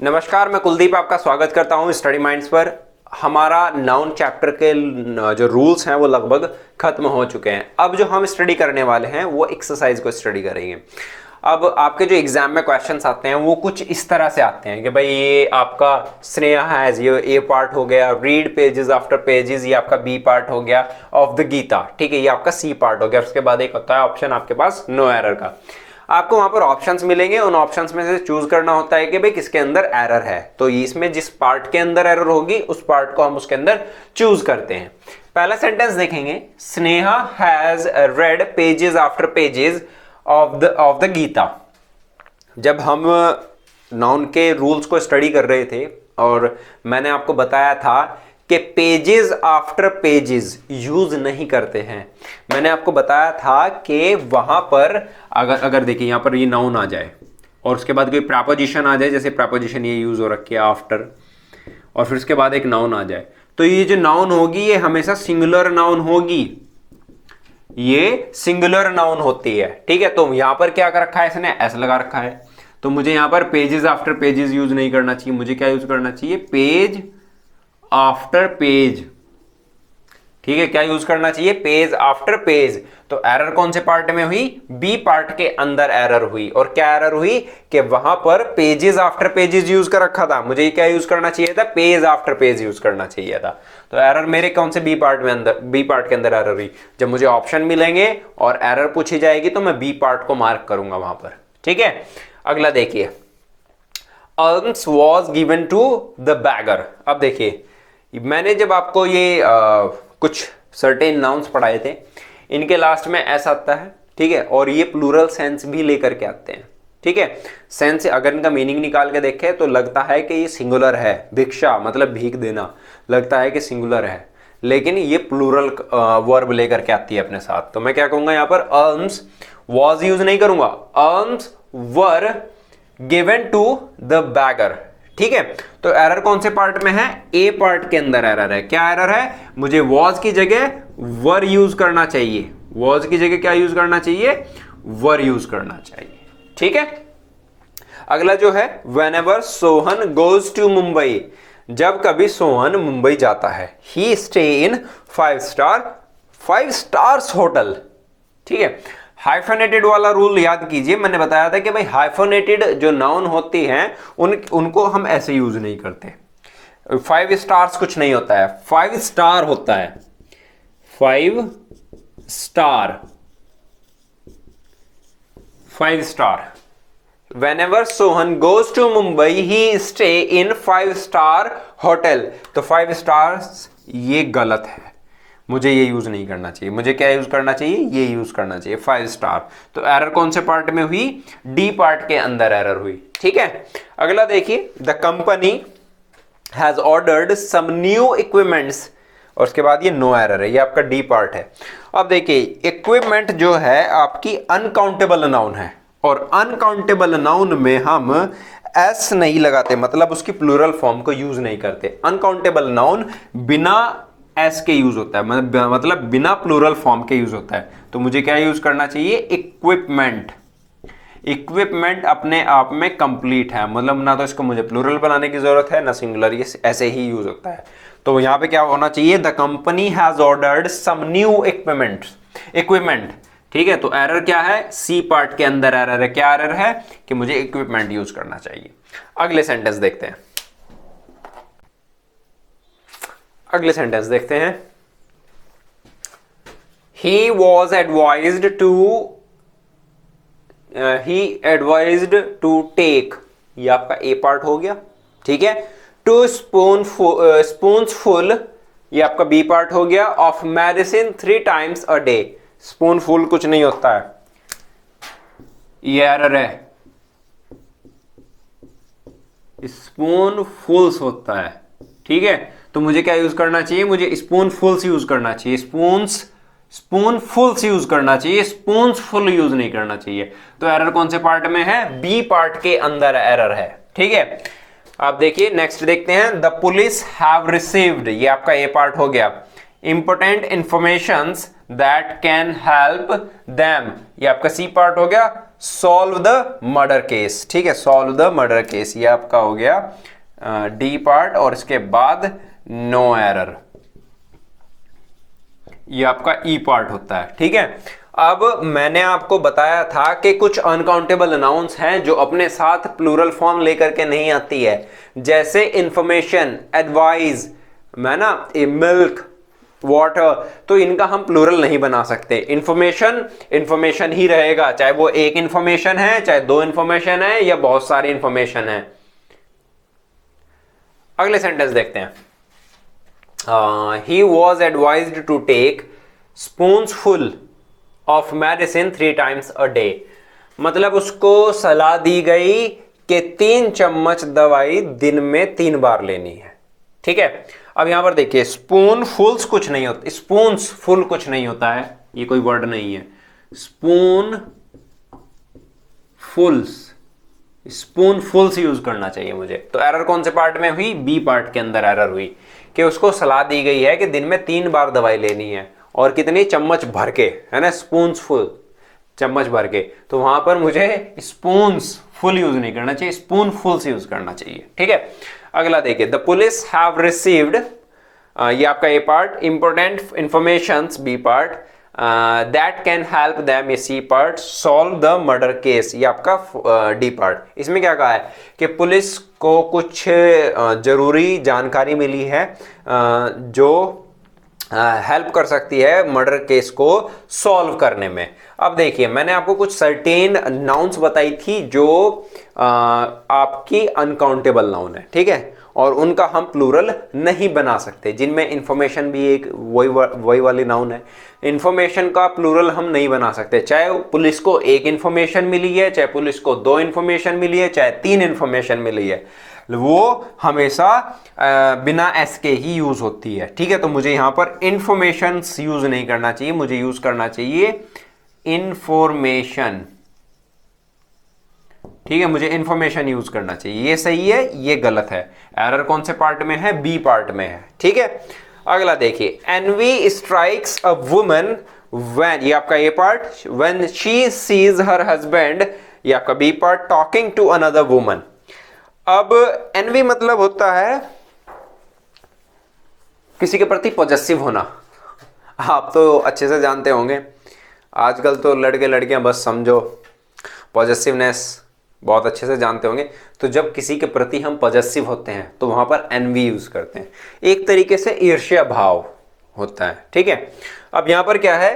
नमस्कार, मैं कुलदीप आपका स्वागत करता हूं स्टडी माइंड्स पर। हमारा नाउन चैप्टर के जो रूल्स हैं वो लगभग खत्म हो चुके हैं। अब जो हम स्टडी करने वाले हैं वो एक्सरसाइज को स्टडी करेंगे। अब आपके जो एग्जाम में क्वेश्चंस आते हैं वो कुछ इस तरह से आते हैं कि भाई ये आपका स्नेहा हैज, ये ए पार्ट हो गया, रीड पेजेस आफ्टर पेजेस ये आपका बी पार्ट हो गया ऑफ द गीता, ठीक है, ये आपका सी पार्ट हो गया। उसके बाद एक होता है ऑप्शन आपके पास नो एरर का। आपको वहां पर ऑप्शंस मिलेंगे, उन ऑप्शंस में से चूज करना होता है कि भाई किसके अंदर एरर है। तो इसमें जिस पार्ट के अंदर एरर होगी उस पार्ट को हम उसके अंदर चूज करते हैं। पहला सेंटेंस देखेंगे, Sneha has read pages after pages of the Gita. जब हम नाउन के रूल्स को स्टडी कर रहे थे और मैंने आपको बताया था कि पेजेस आफ्टर पेजेस यूज नहीं करते हैं। मैंने आपको बताया था कि वहां पर अगर देखिए यहां पर ये नाउन आ जाए और उसके बाद कोई प्रपोजिशन आ जाए, जैसे प्रपोजिशन ये यूज हो रखी है आफ्टर, और फिर उसके बाद एक नाउन आ जाए, तो ये जो नाउन होगी ये हमेशा सिंगुलर नाउन होगी, ये सिंगुलर नाउन होती है, ठीक है। तो यहां पर क्या कर रखा है इसने, एस लगा रखा है, तो मुझे यहां पर पेजेस आफ्टर पेजेस यूज नहीं करना चाहिए। मुझे क्या यूज करना चाहिए, पेज आफ्टर पेज, ठीक है। क्या यूज करना चाहिए, पेज आफ्टर पेज। तो एरर कौन से पार्ट में हुई, बी पार्ट के अंदर एरर हुई। और क्या एरर हुई कि वहां पर पेजेस आफ्टर पेजेस यूज कर रखा था, मुझे क्या यूज करना चाहिए था, पेज आफ्टर पेज यूज करना चाहिए था। तो एरर मेरे कौन से बी पार्ट में अंदर, बी पार्ट के अंदर एरर हुई। जब मुझे ऑप्शन मिलेंगे और एरर पूछी जाएगी तो मैं बी पार्ट को मार्क करूंगा वहां पर, ठीक है। अगला देखिए, alms was given to the beggar। अब देखिए मैंने जब आपको ये कुछ सर्टेन नाउन्स पढ़ाए थे, इनके लास्ट में ऐसा आता है, ठीक है, और ये प्लूरल सेंस भी लेकर के आते हैं, ठीक है। सेंस अगर इनका मीनिंग निकाल के देखें तो लगता है कि ये सिंगुलर है, भिक्षा मतलब भीख देना, लगता है कि सिंगुलर है, लेकिन ये प्लूरल वर्ब लेकर के आती है अपने साथ। तो मैं क्या कहूंगा यहाँ पर, alms was यूज नहीं करूंगा, alms were given to the beggar, ठीक है। तो एरर कौन से पार्ट में है, ए पार्ट के अंदर एरर है। क्या एरर है, मुझे वॉज की जगह वर यूज करना चाहिए, वॉज की जगह क्या यूज करना चाहिए, वर यूज करना चाहिए, ठीक है। अगला जो है, whenever Sohan goes to Mumbai, जब कभी सोहन मुंबई जाता है, he stay in 5 stars hotel, ठीक है। हाइफोनेटेड वाला रूल याद कीजिए, मैंने बताया था कि भाई हाइफोनेटेड जो नाउन होती हैं उनको हम ऐसे यूज नहीं करते। 5 स्टार्स कुछ नहीं होता है, 5 स्टार होता है, 5 star, 5 star. Whenever Sohan goes to Mumbai he stay in 5 star hotel. तो 5 स्टार्स ये गलत है, मुझे ये यूज नहीं करना चाहिए। मुझे क्या यूज करना चाहिए, ये यूज करना चाहिए, 5 स्टार। तो एरर कौन से पार्ट में हुई, डी पार्ट के अंदर एरर हुई, ठीक है। अगला देखिए, the company has ordered some new equipments, और उसके बाद ये नो एरर है, ये आपका डी पार्ट है। अब देखिए इक्विपमेंट जो है आपकी अनकाउंटेबल नाउन है, और अनकाउंटेबल नाउन में हम एस नहीं लगाते, मतलब उसकी प्लूरल फॉर्म को यूज नहीं करते। अनकाउंटेबल नाउन बिना एस के यूज होता है, मतलब बिना प्लूरल फॉर्म के यूज होता है। तो मुझे क्या यूज करना चाहिए, इक्विपमेंट। इक्विपमेंट अपने आप में कंप्लीट है, मतलब ना तो इसको मुझे प्लूरल बनाने की जरूरत है ना सिंगुलर, ये ऐसे ही यूज होता है। तो यहां पे क्या होना चाहिए, the company has ordered some new equipment, ठीक है। तो एरर क्या है, सी पार्ट के अंदर एरर है। क्या एरर है कि मुझे इक्विपमेंट यूज करना चाहिए। अगले सेंटेंस देखते हैं, अगले सेंटेंस देखते हैं, he was advised to take, ये आपका ए पार्ट हो गया, ठीक है। 2 spoonsful ये आपका बी पार्ट हो गया, of medicine 3 times a day। Spoonful कुछ नहीं होता है, ये एरर है, स्पूनफुल्स होता है, ठीक है। तो मुझे क्या यूज करना चाहिए, मुझे स्पूनफुल्स यूज करना चाहिए, स्पूनफुल्स यूज करना चाहिए, स्पून्सफुल यूज नहीं करना चाहिए। तो एरर कौन से पार्ट में है, बी पार्ट के अंदर एरर है, ठीक है। अब देखिए नेक्स्ट देखते हैं, द पुलिस हैव रिसीव्ड, ये आपका ए पार्ट हो गया, important information that can help them, ये आपका सी पार्ट हो गया, सॉल्व द मर्डर केस। ठीक है, सॉल्व द मर्डर केस, ये आपका हो गया डी पार्ट, और इसके बाद नो एरर, ये आपका ई पार्ट होता है। ठीक है, अब मैंने आपको बताया था कि कुछ अनकाउंटेबल नाउन्स हैं जो अपने साथ प्लूरल फॉर्म लेकर के नहीं आती है, जैसे इंफॉर्मेशन, एडवाइस, मैं ना मिल्क, वाटर, तो इनका हम प्लूरल नहीं बना सकते। इंफॉर्मेशन इंफॉर्मेशन ही रहेगा, चाहे वो एक इंफॉर्मेशन है, चाहे दो इंफॉर्मेशन है, या बहुत सारी इंफॉर्मेशन है। अगले सेंटेंस देखते हैं। He was advised to take spoonsful of medicine 3 times a day, मतलब उसको सलाह दी गई कि 3 चम्मच दवाई दिन में 3 बार लेनी है। ठीक है, अब यहां पर देखिए स्पून फुल्स कुछ नहीं होता, स्पून्स फुल कुछ नहीं होता है, ये कोई वर्ड नहीं है। स्पून फुल्स, स्पून फुल्स यूज करना चाहिए मुझे। तो एरर कौन से पार्ट में हुई? बी पार्ट के अंदर एरर हुई कि उसको सलाह दी गई है कि दिन में 3 बार दवाई लेनी है, और कितनी? चम्मच भर के, है ना, स्पून्स फुल, चम्मच भर के। तो वहां पर मुझे स्पून्स फुल यूज नहीं करना चाहिए, स्पून फुल्स यूज करना चाहिए। ठीक है, अगला देखिए, द पुलिस हैव रिसीव्ड, ये आपका A part, important information B part, that can help them, ये C part, solve the murder case, ये आपका डी पार्ट। इसमें क्या कहा है कि पुलिस को कुछ जरूरी जानकारी मिली है जो हेल्प कर सकती है मर्डर केस को सॉल्व करने में। अब देखिए, मैंने आपको कुछ सर्टेन नाउन्स बताई थी जो आपकी अनकाउंटेबल नाउन है। ठीक है, और उनका हम प्लूरल नहीं बना सकते, जिनमें इंफॉर्मेशन भी एक वही वाली नाउन है। इंफॉर्मेशन का प्लूरल हम नहीं बना सकते, चाहे पुलिस को 1 इंफॉर्मेशन मिली है, चाहे पुलिस को 2 इंफॉर्मेशन मिली है, चाहे 3 इंफॉर्मेशन मिली है, वो हमेशा बिना एस के ही यूज होती है। ठीक है, तो मुझे यहां पर इंफॉर्मेशन यूज नहीं करना चाहिए, मुझे यूज करना चाहिए इंफॉर्मेशन। ठीक है, मुझे इंफॉर्मेशन यूज करना चाहिए, ये सही है, ये गलत है। एरर कौन से पार्ट में है? बी पार्ट में है। ठीक है, अगला देखिए, envy strikes a woman when, ये आपका A part, when she sees her husband, ये आपका B part, talking to another woman. अब एनवी मतलब होता है किसी के प्रति पॉजेसिव होना। आप तो अच्छे से जानते होंगे, आजकल तो लड़के लड़कियां बस समझो पॉजेसिवनेस बहुत अच्छे से जानते होंगे। तो जब किसी के प्रति हम पॉजेसिव होते हैं तो वहां पर एनवी यूज करते हैं, एक तरीके से ईर्ष्या भाव होता है। ठीक है, अब यहां पर क्या है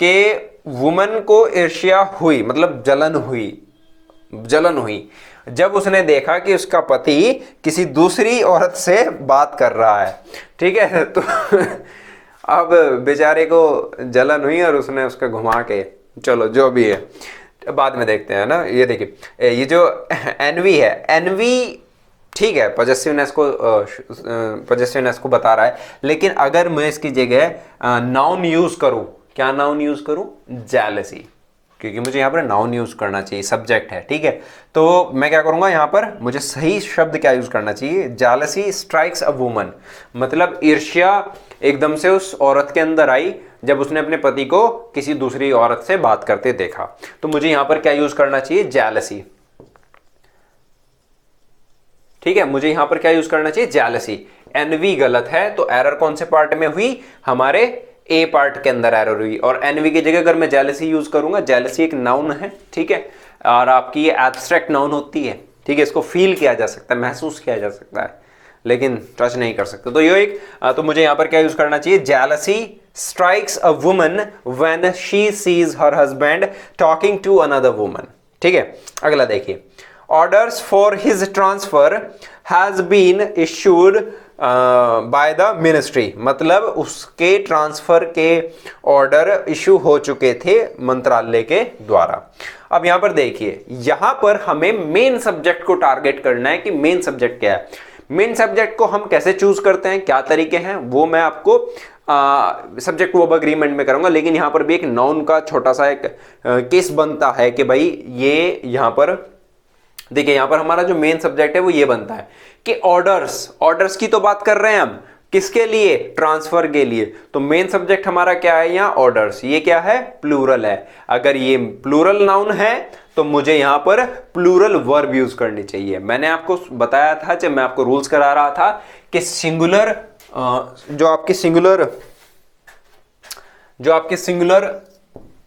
कि वुमन को ईर्ष्या हुई, मतलब जलन हुई जब उसने देखा कि उसका पति किसी दूसरी औरत से बात कर रहा है। ठीक है, तो अब बेचारे को जलन हुई और उसने उसको घुमा के, चलो जो भी है बाद में देखते हैं ना। ये देखिए, ये जो एनवी है, एनवी ठीक है पॉजेसिवनेस को बता रहा है, लेकिन अगर मैं इसकी जगह नाउन यूज करूं, क्या नाउन यूज करूं? जेलसी, क्योंकि मुझे यहाँ पर नाउन यूज करना चाहिए, सब्जेक्ट है। ठीक है, तो मैं क्या करूंगा यहाँ पर, मुझे सही शब्द क्या यूज करना चाहिए? जेलसी स्ट्राइक्स अ वुमन, मतलब ईर्ष्या एकदम से उस औरत के अंदर आई जब उसने अपने पति को किसी दूसरी औरत से बात करते देखा। तो मुझे यहां पर क्या यूज करना चाहिए? जेलसी। ठीक है, मुझे यहां पर क्या यूज करना चाहिए? जेलसी। एनवी गलत है, तो एरर कौन से पार्ट में हुई? हमारे ए पार्ट के अंदर एरर हुई, और एनवी की जगह अगर मैं जेलसी यूज करूंगा, जेलसी एक नाउन है। ठीक है, और आपकी ये एब्स्ट्रैक्ट नाउन होती है। ठीक है, इसको फील किया जा सकता है, महसूस किया जा सकता है, लेकिन टच नहीं कर सकते। तो ये एक, तो मुझे यहां पर क्या यूज करना चाहिए? Jealousy strikes a woman when she sees her husband talking to another woman. ठीक है, अगला देखिए, orders for his transfer has been issued by the ministry, मतलब उसके ट्रांसफर के ऑर्डर इशू हो चुके थे मंत्रालय के द्वारा। अब यहां पर देखिए, यहां पर हमें मेन सब्जेक्ट को टारगेट करना है कि मेन सब्जेक्ट क्या है। मेन सब्जेक्ट को हम कैसे चूज करते हैं, क्या तरीके हैं, वो मैं आपको सब्जेक्ट वर्ब एग्रीमेंट में करूंगा। लेकिन यहां पर भी एक नाउन का छोटा सा एक केस बनता है कि भाई ये यहां पर देखिए, यहां पर हमारा जो मेन सब्जेक्ट है वो ये बनता है कि ऑर्डर्स की तो बात कर रहे हैं हम, किसके लिए? ट्रांसफर के लिए। तो मेन सब्जेक्ट हमारा क्या है यहाँ? ऑर्डर्स। ये क्या है? प्लूरल है। अगर ये प्लूरल नाउन है तो मुझे यहां पर प्लूरल वर्ब यूज करनी चाहिए। मैंने आपको बताया था जब मैं आपको रूल्स करा रहा था कि सिंगुलर जो आपकी सिंगुलर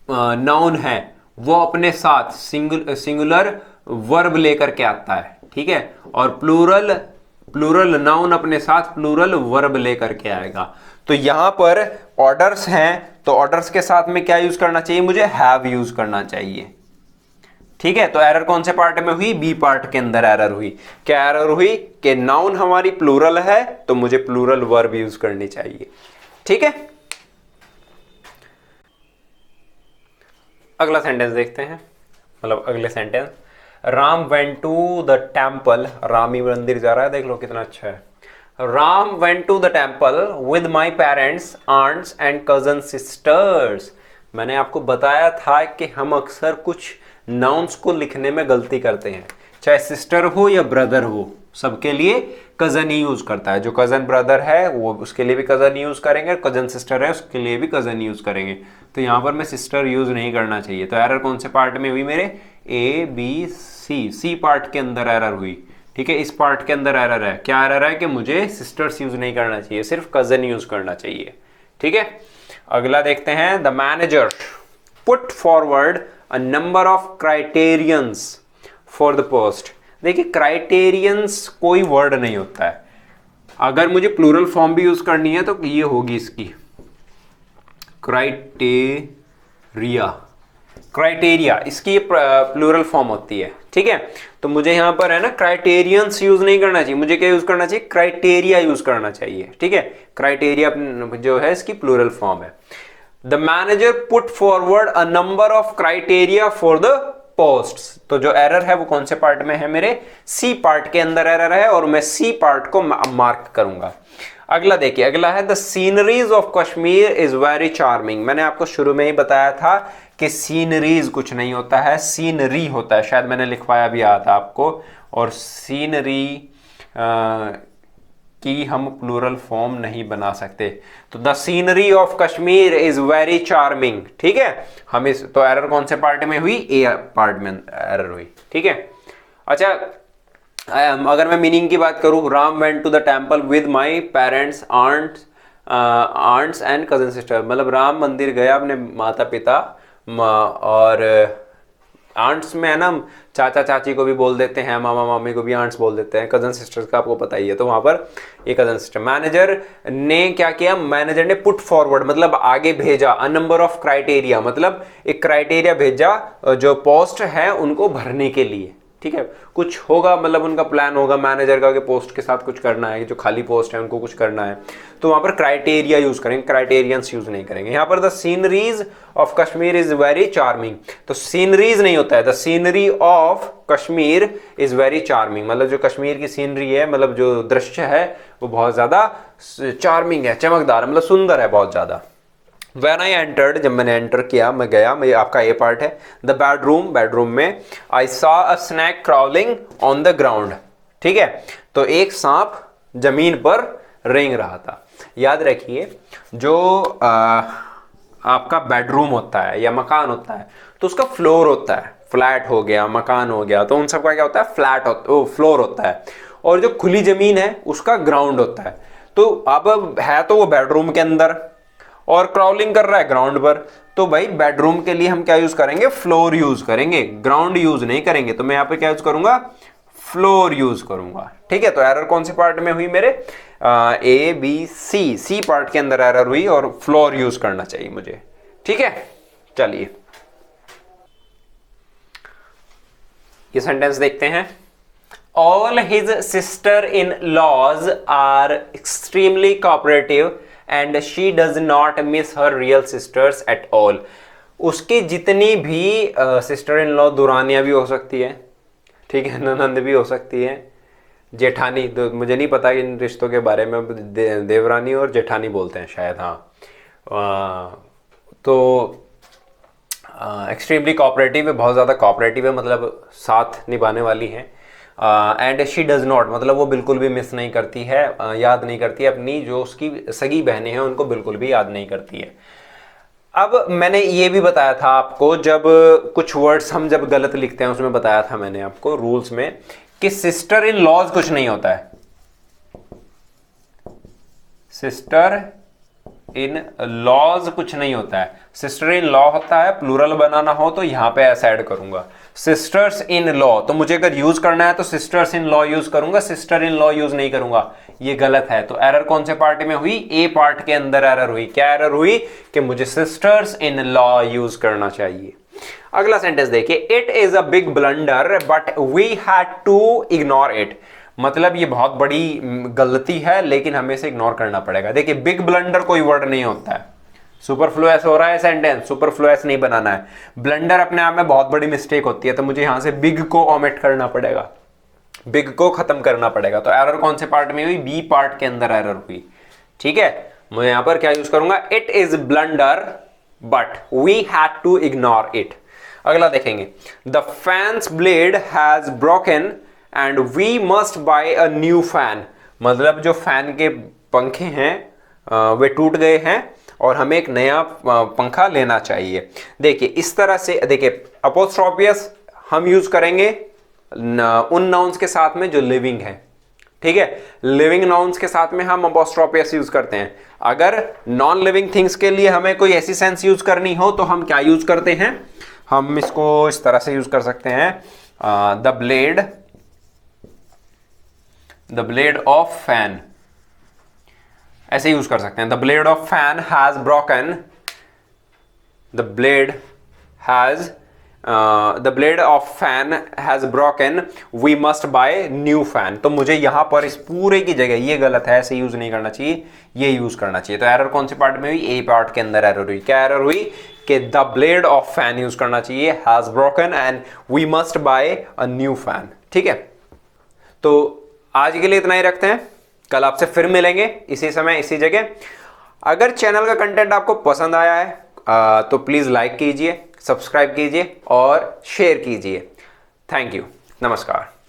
नाउन है वो अपने साथ सिंगुलर वर्ब लेकर के आता है, ठीक है, और प्लूरल नाउन अपने साथ प्लूरल वर्ब लेकर के आएगा। तो यहां पर ऑर्डर्स हैं तो ऑर्डर्स के साथ में क्या यूज करना चाहिए? मुझे हैव यूज करना चाहिए, ठीक है। तो एरर कौन से पार्ट में हुई? बी पार्ट के अंदर एरर हुई। क्या एरर हुई? कि नाउन हमारी प्लूरल है तो मुझे प्लूरल वर्ब यूज करनी चाहिए, ठीक है। अगला सेंटेंस देखते हैं, मतलब अगले sentence, Ram went to the temple, Ram ही मंदिर जा रहा है, देख लो कितना अच्छा है। Ram went to the temple with my parents, aunts and cousin sisters. मैंने आपको बताया था कि हम अक्सर कुछ नाउन्स को लिखने में गलती करते हैं, चाहे सिस्टर हो या ब्रदर हो, सबके लिए कजन ही यूज करता है। जो कजन ब्रदर है वो उसके लिए भी कजन यूज करेंगे, कजन सिस्टर है उसके लिए भी कजन यूज करेंगे। तो यहां पर मैं सिस्टर यूज नहीं करना चाहिए। तो एरर कौन से पार्ट में हुई मेरे? ए बी सी पार्ट के अंदर एरर हुई, ठीक है। इस पार्ट के अंदर एरर है। क्या एरर है? कि मुझे सिस्टर्स यूज नहीं करना चाहिए, सिर्फ कजन यूज करना चाहिए, ठीक है। अगला देखते हैं, the manager put forward a number of criterions for the post. देखिए क्राइटेरियंस कोई वर्ड नहीं होता है। अगर मुझे प्लूरल फॉर्म भी यूज करनी है तो ये होगी इसकी क्राइटेरिया, इसकी प्लूरल फॉर्म होती है, ठीक है। तो मुझे यहां पर है ना क्राइटेरियंस यूज नहीं करना चाहिए, मुझे क्या यूज करना चाहिए? क्राइटेरिया यूज करना चाहिए, ठीक है। क्राइटेरिया जो है इसकी प्लूरल फॉर्म है। The manager put forward a number of criteria for the posts. तो जो एरर है वो कौन से पार्ट में है मेरे? सी पार्ट के अंदर एरर है और मैं सी पार्ट को मार्क करूंगा। अगला देखिए, अगला है the sceneries of Kashmir is very charming. मैंने आपको शुरू में ही बताया था कि सीनरीज कुछ नहीं होता है, सीनरी होता है, शायद मैंने लिखवाया भी आया था आपको। और सीनरी की हम प्लूरल फॉर्म नहीं बना सकते। तो the scenery of Kashmir is very charming, ठीक है। हम इस तो एरर कौन से पार्ट में हुई? ए पार्ट में एरर हुई, ठीक है। अच्छा, अगर मैं मीनिंग की बात करूं, Ram went to the temple with my parents, aunts and cousin sister. मतलब राम मंदिर गया अपने माता पिता और आंट्स में है ना, चाचा चाची को भी बोल देते हैं, मामा मामी को भी आंट्स बोल देते हैं, कजन सिस्टर्स का आपको पता ही है। तो वहां पर ये कजन सिस्टर। मैनेजर ने क्या किया? मैनेजर ने पुट फॉरवर्ड मतलब आगे भेजा, अ नंबर ऑफ क्राइटेरिया मतलब एक क्राइटेरिया भेजा जो पोस्ट है उनको भरने के लिए, ठीक है। कुछ होगा, मतलब उनका प्लान होगा मैनेजर का कि पोस्ट के साथ कुछ करना है, जो खाली पोस्ट है उनको कुछ करना है, तो वहां पर क्राइटेरिया यूज करेंगे, क्राइटेरियंस यूज नहीं करेंगे। यहां पर the sceneries of Kashmir is very charming, तो सीनरीज नहीं होता है, the scenery of Kashmir is very charming, मतलब जो कश्मीर की सीनरी है, मतलब जो दृश्य है वो बहुत ज्यादा चार्मिंग है, चमकदार, मतलब सुंदर है बहुत ज्यादा। When I entered, जब मैंने एंटर किया, मैं गया, मैं आपका ए पार्ट है। द बेडरूम में I saw a snake crawling on the ground, ठीक है। तो एक सांप जमीन पर रेंग रहा था। याद रखिए, जो आपका बेडरूम होता है या मकान होता है तो उसका फ्लोर होता है, फ्लैट हो गया, मकान हो गया, तो उन सबका क्या होता है? फ्लोर होता है। और जो खुली जमीन है उसका ग्राउंड होता है। तो अब है तो वो बेडरूम के अंदर और क्राउलिंग कर रहा है ग्राउंड पर, तो भाई बेडरूम के लिए हम क्या यूज करेंगे? फ्लोर यूज करेंगे, ग्राउंड यूज नहीं करेंगे। तो मैं यहाँ पे क्या यूज करूंगा? फ्लोर यूज करूंगा, ठीक है। तो एरर कौन से पार्ट में हुई मेरे? ए बी सी पार्ट के अंदर एरर हुई और फ्लोर यूज करना चाहिए मुझे, ठीक है। चलिए ये सेंटेंस देखते हैं। All his sister in laws are extremely cooperative and she does not miss her real sisters at all. उसकी जितनी भी सिस्टर इन लॉ, दुरानियां भी हो सकती है, ठीक है, ननंद भी हो सकती है, जेठानी, तो मुझे नहीं पता इन रिश्तों के बारे में, देवरानी और जेठानी बोलते हैं शायद, हाँ। तो एक्सट्रीमली कोऑपरेटिव है, बहुत ज़्यादा कोऑपरेटिव है, मतलब साथ निभाने वाली हैं। एंड शी डज नॉट, मतलब वो बिल्कुल भी मिस नहीं करती है, याद नहीं करती है अपनी जो उसकी सगी बहनें हैं उनको बिल्कुल भी याद नहीं करती है। अब मैंने ये भी बताया था आपको, जब कुछ वर्ड्स हम जब गलत लिखते हैं उसमें बताया था मैंने आपको रूल्स में कि सिस्टर इन लॉज कुछ नहीं होता है, सिस्टर इन लॉज कुछ नहीं होता है, सिस्टर इन लॉ होता है। प्लूरल बनाना हो तो यहां पे ऐसा ऐड करूंगा सिस्टर्स इन लॉ, तो मुझे अगर यूज करना है तो सिस्टर्स इन लॉ यूज करूंगा, सिस्टर इन लॉ यूज नहीं करूंगा, ये गलत है। तो एरर कौन से पार्ट में हुई? ए पार्ट के अंदर एरर हुई। क्या एरर हुई? कि मुझे सिस्टर्स इन लॉ यूज करना चाहिए। अगला सेंटेंस देखिए, it is a big blunder but we had to ignore it, मतलब ये बहुत बड़ी गलती है लेकिन हमें इसे इग्नोर करना पड़ेगा। देखिए बिग ब्लंडर कोई वर्ड नहीं होता है, सुपरफ्लुअस हो रहा है सेंटेंस, सुपरफ्लुअस नहीं बनाना है। ब्लंडर अपने आप में बहुत बड़ी मिस्टेक होती है, तो मुझे यहां से बिग को ओमिट करना पड़ेगा, बिग को खत्म करना पड़ेगा। तो एरर कौन से पार्ट में हुई? बी पार्ट के अंदर एरर हुई। ठीक है, मैं यहां पर क्या यूज करूंगा? It is blunder but we had to ignore it. अगला देखेंगे, the fan's blade has broken and we must buy a new fan, मतलब जो फैन के पंखे हैं वे टूट गए हैं और हमें एक नया पंखा लेना चाहिए। देखिए इस तरह से, देखिए अपोस्ट्रोफियस हम यूज करेंगे उन नाउन्स के साथ में जो लिविंग है। ठीक है, लिविंग नाउन्स के साथ में हम अपोस्ट्रोफियस यूज करते हैं। अगर नॉन लिविंग थिंग्स के लिए हमें कोई ऐसी सेंस यूज करनी हो तो हम क्या यूज करते हैं? हम इसको इस तरह से यूज कर सकते हैं, द ब्लेड ऑफ फैन, ऐसे यूज कर सकते हैं। The blade of fan has broken, the blade of fan has broken, we must buy new fan. तो मुझे यहां पर इस पूरे की जगह, ये गलत है, ऐसे यूज नहीं करना चाहिए, ये यूज करना चाहिए। तो एरर कौन से पार्ट में हुई? ए पार्ट के अंदर एरर हुई। क्या एरर हुई? कि the blade of fan use करना चाहिए, has broken and we must buy a new fan. ठीक है, तो आज के लिए इतना ही रखते हैं, कल आपसे फिर मिलेंगे इसी समय इसी जगह। अगर चैनल का कंटेंट आपको पसंद आया है तो प्लीज लाइक कीजिए, सब्सक्राइब कीजिए और शेयर कीजिए। थैंक यू, नमस्कार।